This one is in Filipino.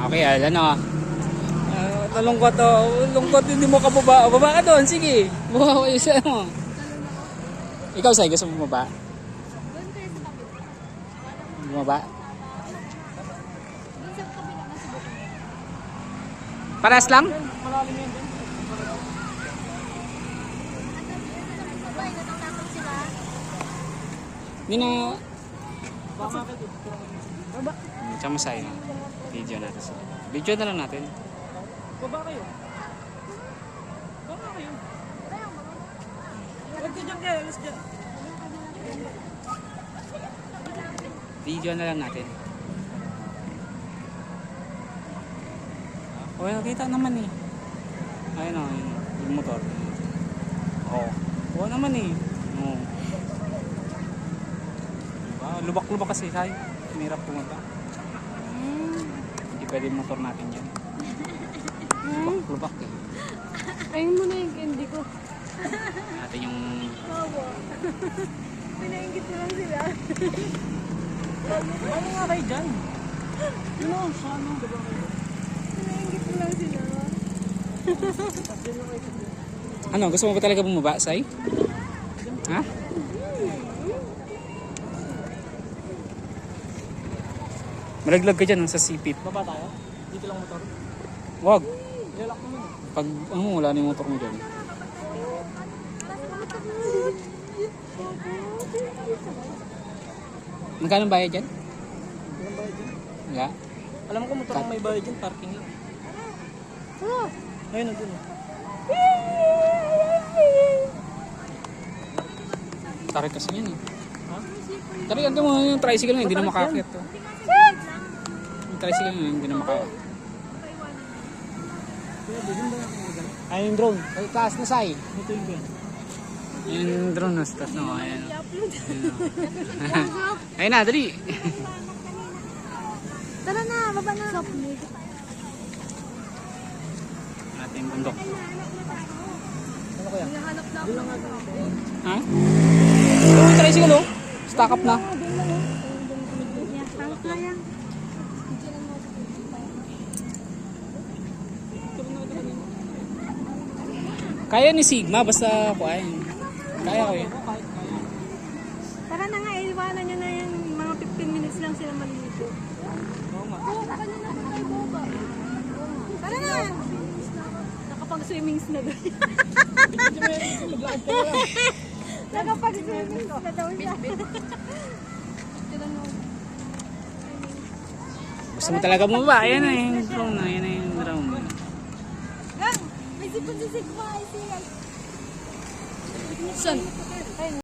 Okay, alam na. Nalungkot to. Lungkot, hindi mo ka baba. Baba ka doon, sige. Baba ko isa mo. Ikaw, Sai, gusto mo baba? Bumaba? Paras lang? Malalim yan din. Hindi na... Baka makakit eh. Baba. Tsaka Sai, no? Video natin sila. Video na lang natin. Baba kayo. Baba kayo. Huwag ka dyan kayo. Alas dyan. Video na lang natin. O, nakita naman eh. Ayun o, yung motor. Oo. Oo naman eh. Oo. Diba? Lubak-lubak kasi, Sai. Hirap pumunta. Hindi pwede yung motor natin yan. Lubak-lubak eh. Ayun mo na yung candy ko. Natin yung... Bawa. Pinaingit mo lang sila. Ano nga kayo dyan? Ano? Sa ano? Baba kayo. Pinaingit mo lang sila. Ano, gusto mo ba talaga bumaba, Sai? Ha? Malaglag ka dyan sa sipit. Baba tayo? Dito lang motor? Wag. Ilalak mo muna. Pag ano, wala na yung motor mo dyan. Magkano bayad dyan? Ilang bayad dyan? Wala. Alam ko motor ang may bayad dyan. Parking lang. Oh! Ayun na dun. Tarik kasi yan eh. Ha? Tarik mo yung tricycle mo, hindi na makakit. Oh. Yung tricycle mo, hindi na makakit. Ayun yung drone. Ay, taas na, Sai. Ito yung drone. Yung drone na, taas na. Ayan. Ayun na, dali. Tara na, baba na. Ating bundok. Ano kaya? Hinahanap na ako. Ha? Yung tricycle oh. Stack up na. Hanap na yan. Kaya ni Sigma, basta kuhain. Kaya ko yun. Tara na nga, iwanan nyo na yan. Mga 15 minutes lang sila maliligo. Oo nga. Tara na! Nakapag-swimmings na doon. Maglakad ka na lang. Nakapag-swimmings na daw siya. Gusto mo talaga bumaba. Ayan na yung drone na. Ayan na yung drone. Gang! May sipon si Sigma. Ay, siya. Saan?